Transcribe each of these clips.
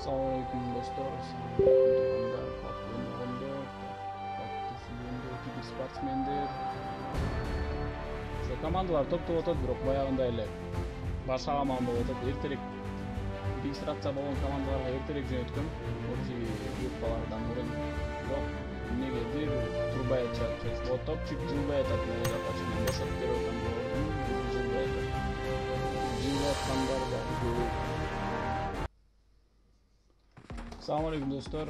Assalamualaikum dostlar, assalamualaikum tuğanlar, bak oynayanlar, bak sүйгөндөр, кибер спортсмендер. Şu komandalar топтоп отат, бирок баягындай эле башаламан болуп атат. Эртерээк регистрация болгон командаларга эртерээк жөнөткөм. Общий группалардан мурун. Бирок эмнегедир турбай атат. Вот топчик жылбай атат, мына жакачынан бошотуп берип аткан болот. Жылбай атат. Жылбай аткандар да көп. Assalamualaikum dostlar.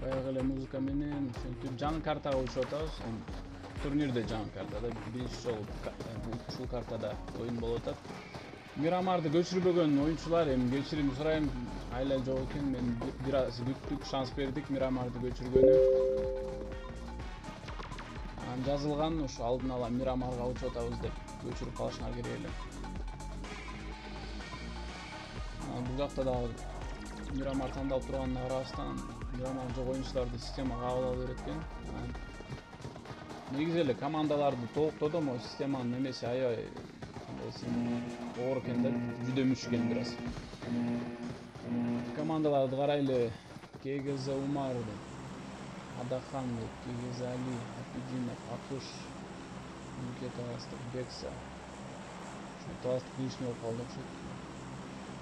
Баягы эле музыка менен ушинтип жаңы картага өтүп атабыз. Турнирде жаңы картада биринчи жолу ушул картада оюн болуп атат. Мирамарды көчүрбөгөн оюнчулар эми кечирим сурайм, айла жок экен. Мен бир аз күттүк, шанс бердик Мирамарды көчүргөнү. Жазылган ушу алдын ала Мирамарга өтүп атабыз деп көчүрүп калышыңар керек эле. Бул жакта да Мирамар тандалып турганына карабастан Мирамар жок оюнчуларды система кабыл ала берет экен. Негизи эле командаларды толуктодум, системанын немеси аябай оор экен да, жүдө мүчкөн бир аз. Командаларды карайлы. КГЗ Умар, Адахан, КГЗ Али, Апидинов, Акуш, Никита Астык, Бекса. Таластык лишний болуп калды окшойт.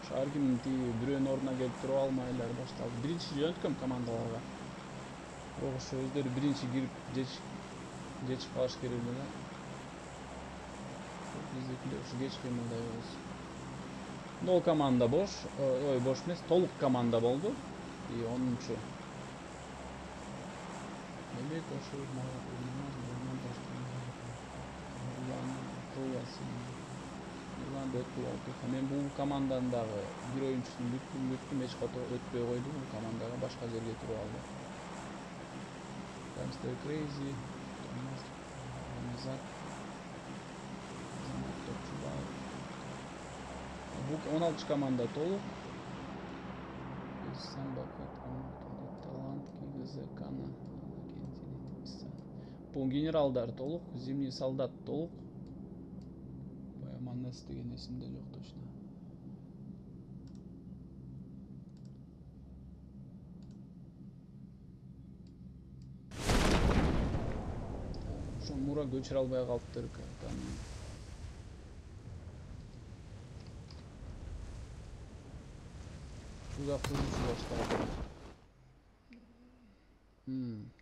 Ар ким бирөөнүн ордуна келип туруп алмайлар башталды. Биринчи жөнөткөм командаларга. Бирок ошо өздөрү биринчи кирип жечип калыш керек эле да. Биздикилер ушу кеч кыймылдай болсун. Нол команда бош, бош эмес, толук команда болду. И 10-чу. Демек ошо мен бул команданын дагы бир оюнчусун бүттүм, эч кото өтпөй койду. Бул командага башка жерге туруп алды. Hamster Crazy, Thomas, Ramazat, бул 16 команда толук. Талант, КГЗ, Кана, бул генералдар толук, Зимний солдат толук. Маннес деген эсимде жок точно. Ошо мура көчүрө албай калыптыр картаны. Узак кылуучу башталды.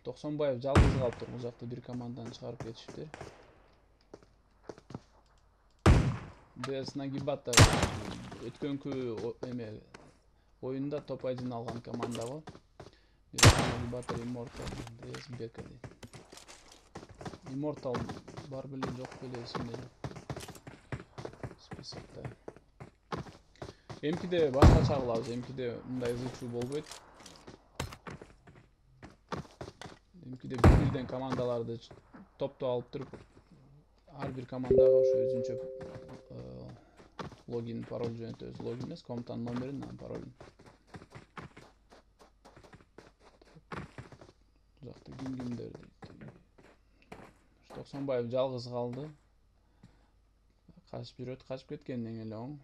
Токсонбаев жалгыз калыптыр. Бул жакта бир команданы чыгарып кетиштир. Без Нагибата өткөнкү эме оюнда топ айдын алган команда го. Нагибата Immortal Без Бека. Immortal бар беле жок беле эсимде. Списокто. Эмкиде башкача кылабыз, эмкиде мындай ызычуу болбойт. Эмкиде бирден командаларды топтоп алып туруп, ар бир командага ошо өзүнчө логин, пароль жөнөтөбүз. Логин эмес, комнатанын номерин, паролун. Бул жакта кимдер дейт. Токсонбаев жалгыз калды. Качып жүрөт, качып кеткенден эле оң.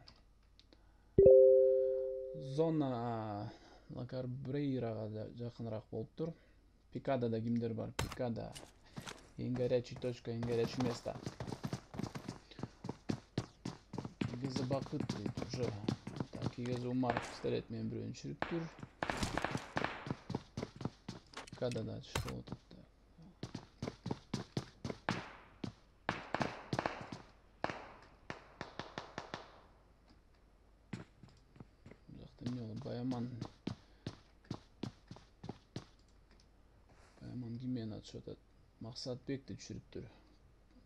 Зона Лагарбрейрага да жакыныраак болуптур. Пикада да кимдер бар? Пикада. Эң горячий точка, эң горячий место. КГЗ Бакыт дейт уже. КГЗ Умар пистолет менен бирөөнү чүрүптүр. Пикада да чыгып болуп атат. Баяман киммен атышып атат? Максатбекти түшүрүптүр.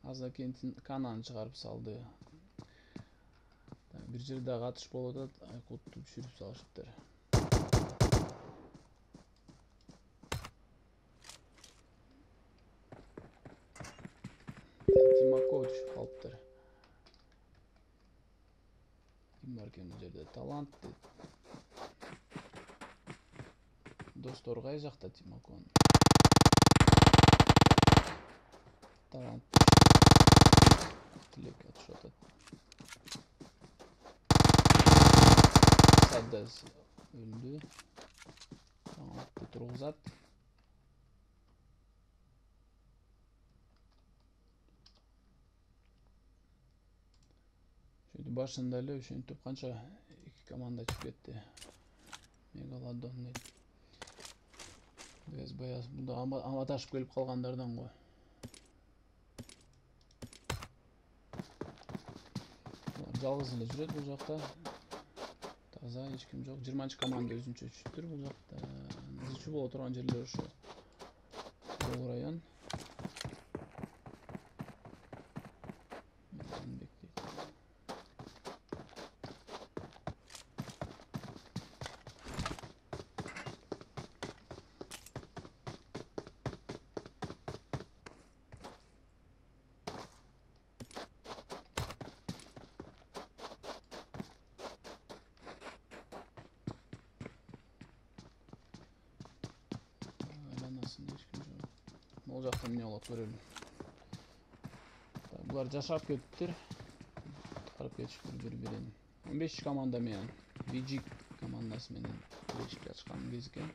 Азакентин Кананы чыгарып салды. Бир жерде атыш болуп атат, Айкутту түшүрүп салышыптыр. Тимаков түшүп калыптыр. Ким бар экен бул жерде? Талант дейт. Достор кай жакта Тимакон? Талант. Тилек атышып атат. Muqaddas öldü. Tamam, turg'izat. Şöyle başında ele ошентип qancha iki komanda chiqib ketdi. Megalodon deydi. Biz bayaz bunda amatashib kelip qolganlardan qo'y. Жалгыз эле жүрөт бул жакта. Таза эч ким жок. 20 команда өзүнчө түштүр бул жакта. Зычу боло турган жерлер ошо. Бул район. Ол жақтан не болады көрелім. Бұлар жашап кеттір. Құтқарып кетішкір бір-бірін. 15 команда менен, Vijik командасы менен келешке ашқан кезген.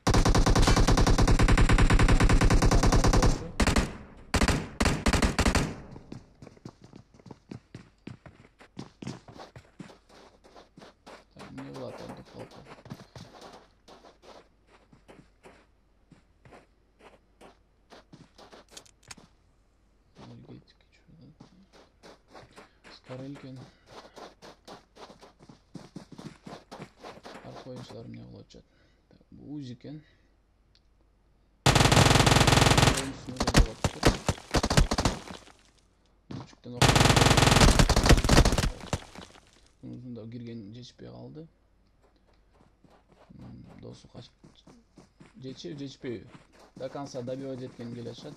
Не болады енді қалпы. Скарелкен. Арқа ойыншылар не болады жат. Бұл Uzi екен. Ойыншысына да болады тұр. Мүчіктен оқып. Ұзында кірген жетпей қалды. Досы қашып. Жетпей. До конца добивать жеткен келешат.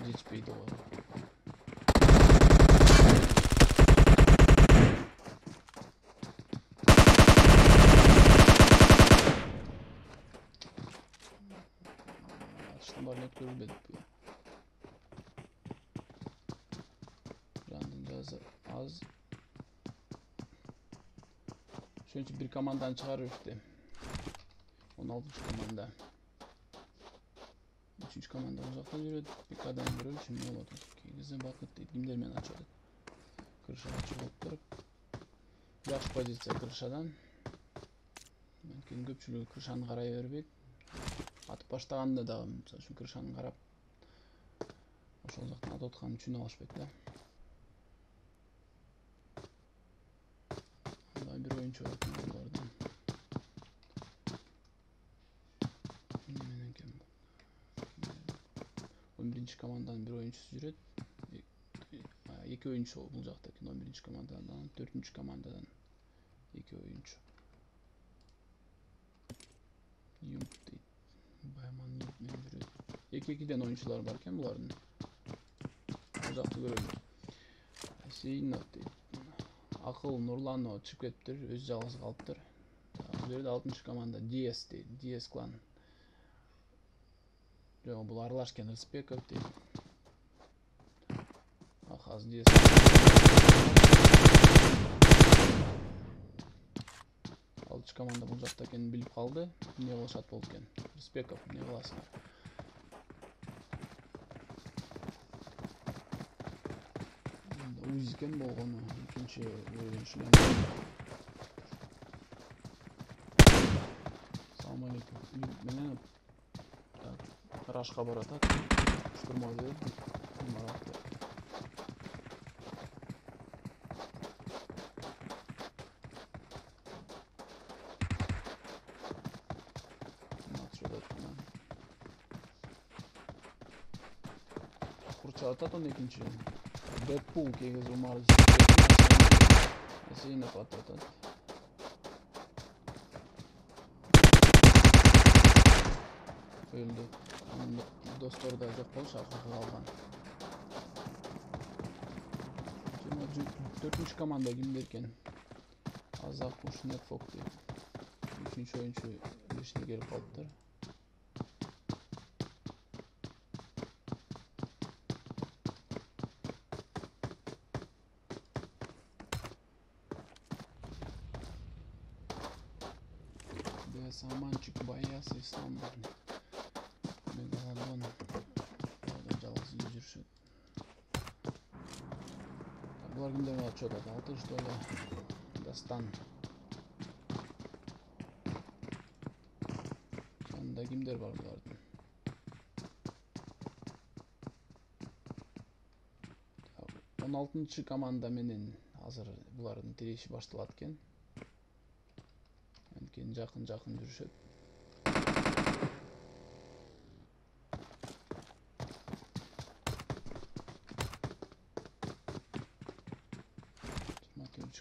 Жетпейді ғой. Атыштан барын өткөрілбедік бүй. Жандың жазы аз. Шөнчі бір командан шығарып өшті. 16 команда. 3 команда бұл жақтан жүреді. Пикадан көрелі үшін не болады. Кегізі бақыт дейді. Кімдермен ашады. Крышаға шығып тұрып. Жақшы позиция крышадан. Мен көпшілігі крышаны қарай бербек. Атып баштағанда да үшін крышаны қарап. Ошол жақтан ат отқан үшін алышпек да. Bir oyuncu var bunlardan. 11. komandanın bir oyuncusu жүрет. 2 oyuncu olacaktı 11. komandadan, 4. komandadan 2 oyuncu. Yump değil. Bayman Yump'men жүрет. 2-2'den oyuncular varken bunların uzakta görelim. Сейнат дейді. Ақыл Нұрланова шығып кетіптір, өз жалғыз қалыптыр. Бұл жерде 6. команда DS дейді, DS клан. Бұл аралашкен Рыспеков дейді. Ақаз DS. 6. команда бұл жақта екенін біліп қалды. Не қылышат болды екен. Рыспеков, не қыласың? Uzi екен болғаны, екінші ойыншылар. Салам алейкум. Менен рашқа баратат. Штурмал деді. Маратты. Құрчатат он екінші. Дэдпул кегіз умар Сейнап ататат. Өлді. Достар да жоқ бол, шақырға қалған. 4. команда кімдер екен? Азақ Ушнет Фок дейді. 3. ойыншы ешіне келіп қалыптыр. Саманчик, Баяс, Ислам. Мегалодон. Жалғыз үйде жүршет. Бұлар кімдер болады что-то? 6 что ли? Дастан. Жанында кімдер бар бұлардың? 16-чы команда менен азыр бұлардың тиреши башталат экен. Анткени жакын жүрүшөт.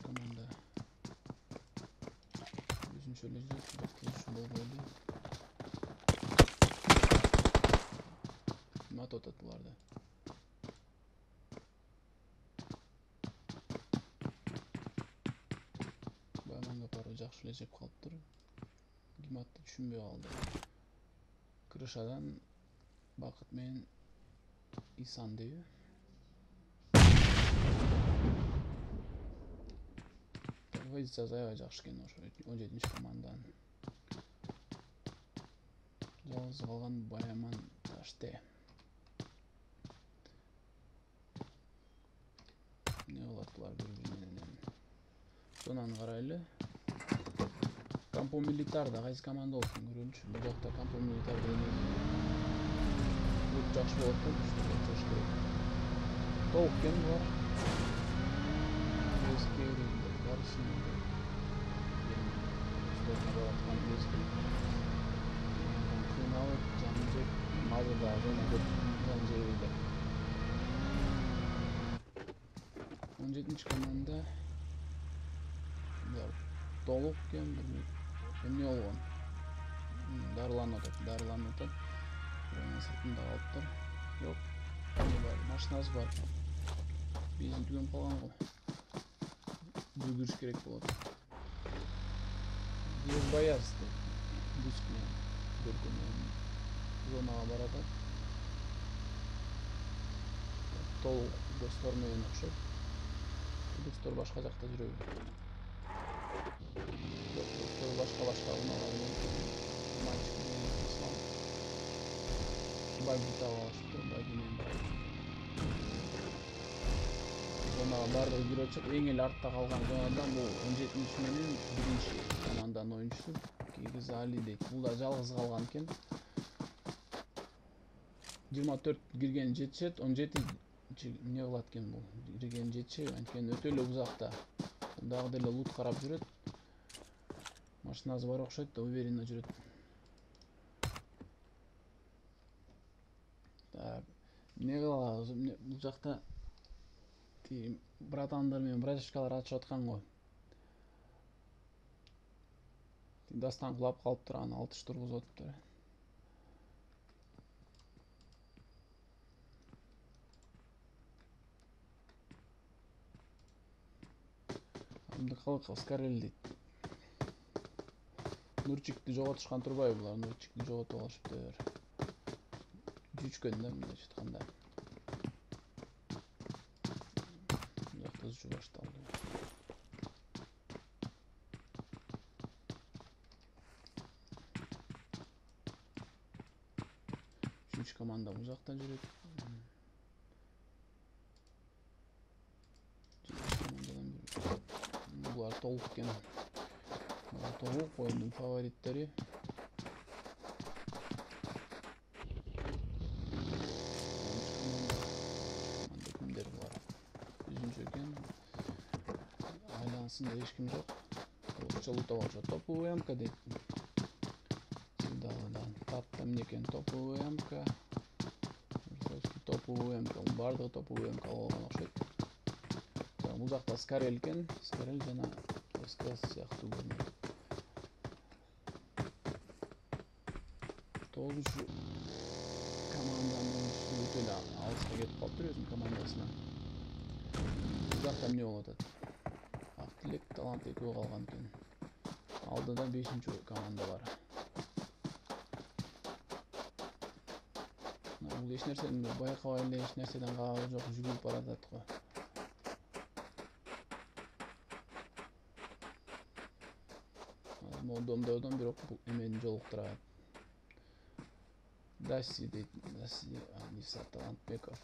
Команда. Üçüncü öleceğiz. Bakın boldu. Mat otattılarda. Bayramga paro жакшы эле жеп калыптыр. Гиматты түшүнбөй калды. Крышадан Бакыт менен Исан дейби. Позиция аябай жакшы экен ошо 17-чи команданын. Жалгыз калган Баяман Таште. Не болот булар бири-бири менен? Сонан карайлы. Кампо Милитарда кайсы команда болот экен көрөлүчү. Бул жакта Кампо Милитарда бул жакшы болот экен. Толук экен булар. Команда толук экен, эмне болгон? Дарыланып атат. Сыртында калыптыр. Жок. Машинасы бар. Бензин түгөнүп калган го. Бүгүрүш керек болот. Дез Баяс Бускин көркөмөн зонага баратат. Толук достор менен окшойт. Достор башка жакта жүрөбү. Достор башка унаалар мальчик менен Ислам. Бабита алышты, Зонага бардыгы жүрөчүк. Эң эле артта калган зонадан бул 17-чи менен 1-чи команданын оюнчусу Кегиз Али дейт. Бул да жалгыз калган экен. 24 кирген жетишет, 17 не кылат экен бул? Кирген жетишет, анткени өтө эле узакта. Дагы деле лут карап жүрөт. Машинасы бар окшойт да, уверенно жүрөт. Не кылабыз? Бул жакта братандар менен братишкалар атышып аткан го. Дастан кулап калыптыр, аны 6 тургузуп атыптыр. Абдыкалыков Скарел дейт. Нурчикти жоготушкан турбайбы булар? Нурчикти жоготуп алышыптыр. Жүчкөн да мындайча айтканда. Жакта жүчү башталды. Үчүнчү команда бул жакта жүрөт. Булар толук экен. Толук оюндун фавориттери. Кимдер булар? Жүзүнчү экен. Айлансында эч ким жок. Чолутап алышат. Топовый МК дейт. Дагыдан тапта эмне экен? Топовый МК. Топовый МК. Бардыгы топовый МК болгон окшойт. Бул жакта Скарел экен. Скарел жана СКС сыяктуу көрүнөт. 9-чу команданын өтө эле алыска кетип калыптыр өзүнүн командасына. Бул жакта эмне болуп атат? Актилек талант экөө калган экен. Алдыда 5-чи команда бар. Бул эч нерсени байкабай эле, эч нерседен кабагы жок, жүгүрүп баратат го. модомдордон бирок бул эмени жолуктурат. Даси дейт. Даси Аниса Талантбеков.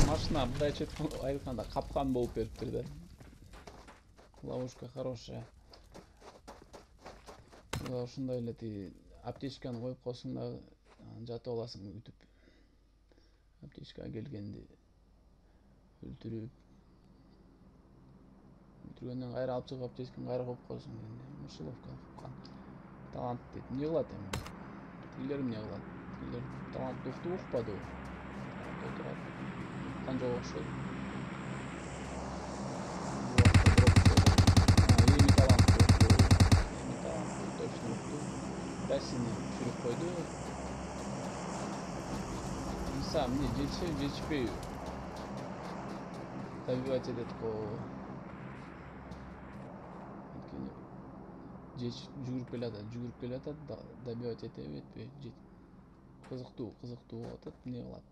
Машина мындай четкен айтканда капкан болуп бериптир да. Ловушка хорошая. Ушундай эле ти аптечканы коюп койсоң дагы жатып аласың ütүп. Аптечкага келгенди өлтүргөндөн кайра алып чыгып аптечканы кайра коюп койсоң эми мышеловка капкан. Талант дейт. Эмне кылат эми? Тигилер эмне кылат? Тигилер талант укту укпады. Отурат. Канжа окшойт. Эми талант точно укту. Дассини түшүрүп койду. Иса эмне жетишпейби? Добивать этет го. Жүгүрүп келатат, добивать этеби, этпейби. Кызыктуу болуп атат, эмне кылат?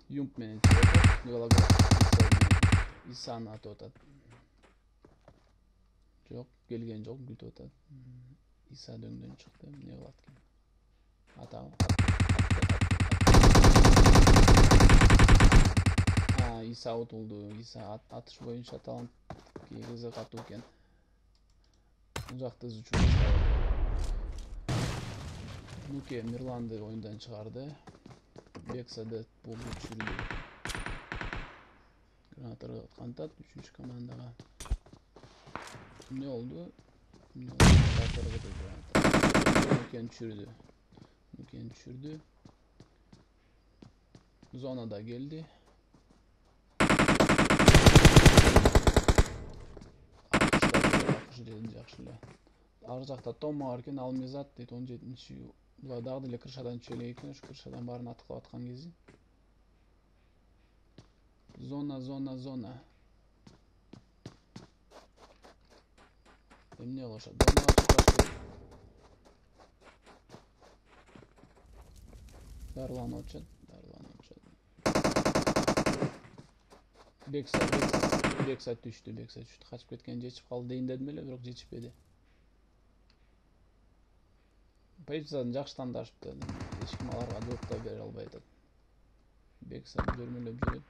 Юмп менен чыгып Исаны атып атат. Жок, келген жок, күтүп атат. Иса дөңдөн чыкты, эмне кылат экен? Иса утулду. Иса атыш боюнча талант кызык атуу экен. Узак учуп баштады. Нуке Мирланды оюндан чыгарды. Бексады болду түшүрдү. Гранаталар кантат 3-чү командага. Эмне болду? Нукен түшүрдү. Зонада келди. Жакшы эле. Ар жакта Тома бар экен, ал мезат дейт 17-чи. Булар дагы деле крышадан түшө элек экен, ушу крышадан баарын аткылап аткан кези. Зона. Эмне кылышат? Зонага чыкпаш керек. Дарыланып атышат. Бекса түштү. Качып кеткен жетип калды дейин дедим эле, бирок жетишпеди. Позицияны жакшы тандашыптыр. Эч ким аларга жооп да бере албай атат. Бекса жөрмөлөп жүрөт.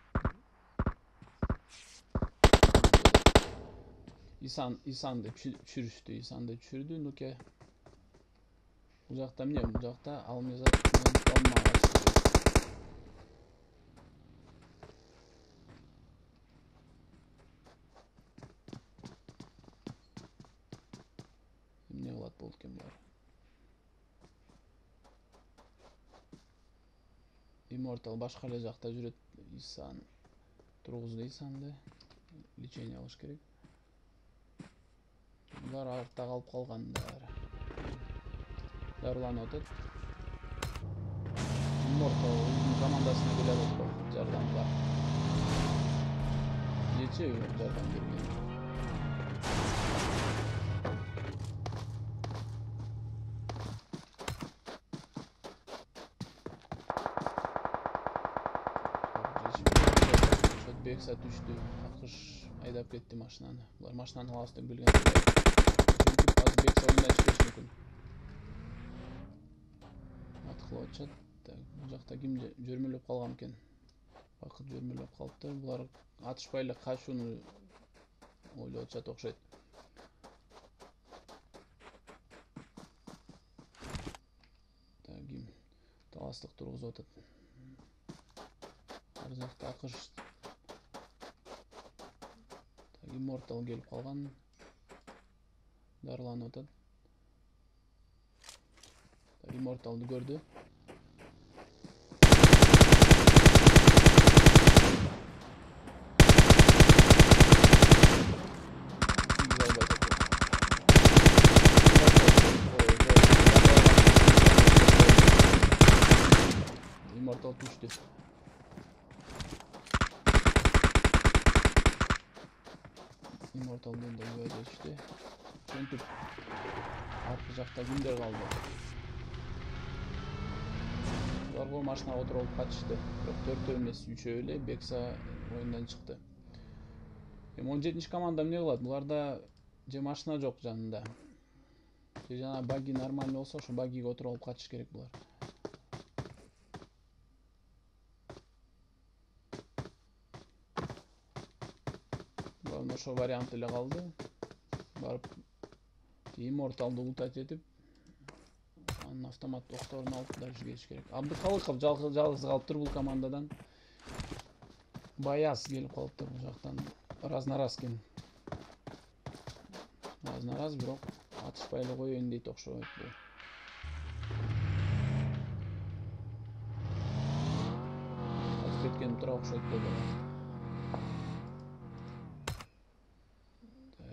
Исанды түшүрдү. Нуке. Бул жакта эмне? Бул жакта Алмезат менен Тома ачты. Эмне кылат болду экен булар? Immortal башка эле жакта жүрөт. Исан тургузду Исанды. Лечение алыш керек. Булар артта калып калгандар. Дарыланып атат. Immortal өзүнүн командасына келе атат. Жардамга. Жетеби жардам берген. Бекса түштү. Акыш айдап кетти машинаны. Булар машинаны алабыз деп билген. Азыр Бекса оюндан чыгышы мүмкүн. Аткылап атышат. Бул жакта ким жөрмөлөп калган экен? Бакыт жөрмөлөп калыптыр. Булар атышпай эле качууну ойлоп атышат окшойт. Ким таластык тургузуп атат. Ар жакта акыш Immortal келип калган. Дарыланып атат. Immortalды көрдү. Immortal түштү. Immortal'dan da böyle işte. Çünkü arka jакта kimler kaldı? Аларга машинага отуруп алып качышты. Бирок 4 эмес 3 эле Бекса оюндан чыкты. Эми 17 команда эмне кылат? Буларда же машина жок жанында. Же жана баги нормальный болсо, ошо багиге отуруп алып качыш керек булар. Булар ошо вариант эле калды. Барып Immortal'ды ултать этип, анын автомат токторун алып дальше кетиш керек. Абдыкалыков жалгыз калыптыр бул командадан. Баяз келип калыптыр бул жактан. Разнораз экен. Разнораз, бирок атышпай эле коеюн дейт окшойт бул. Атып кеткен тура окшойт болду.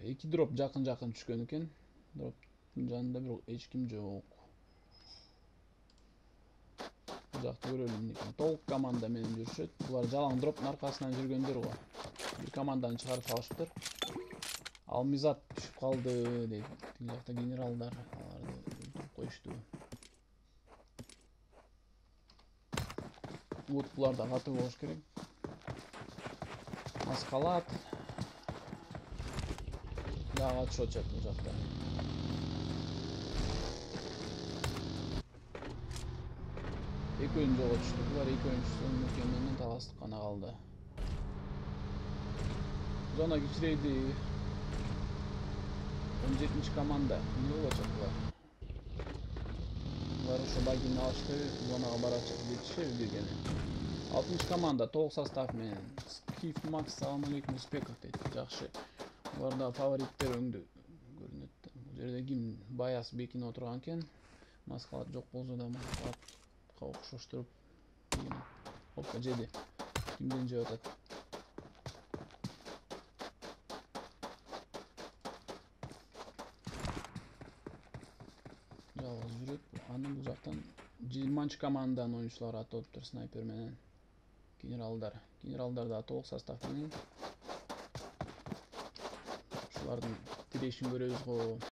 Эки дроп жакын түшкөн экен. Дроптун жанында бирок эч ким жок. Бул жакты көрөлү экен. Толук команда менен жүрүшөт. Булар жалаң дроптун аркасынан жүргөндөр го. Бир команданы чыгарып салышыптыр. Алмизат түшүп калды дейт. Тил жакта генералдар аларды өлтүрүп коюшту. Вот буларда катуу болуш керек. Маскалат. Дагы атышат бул жакта. Экөөнү жоготушту. Булар экөөнчүсү Нукен менен талаштык гана калды. Зона кичирейди. 17 команда. Эмне болочок булар? Булар ошо багини алышты, зонага барачак жетишеби дегени. 6 команда толук состав менен. Скиф Макс, салам алейкум, успехов дейт. Жакшы. Буларда фавориттер өңдү көрүнөт. Бул жерде ким Баяс бекине отурган экен. Маскалат жок болсо да маскалатка окшоштуруп. Опа, жеди. Кимден жеп атат? Жалгыз жүрөт. Аны бул жактан 20 команданын оюнчулары атылыптыр снайпер менен. Генералдар да толук состав менен. Ушулардын тирешин көрөбүз го.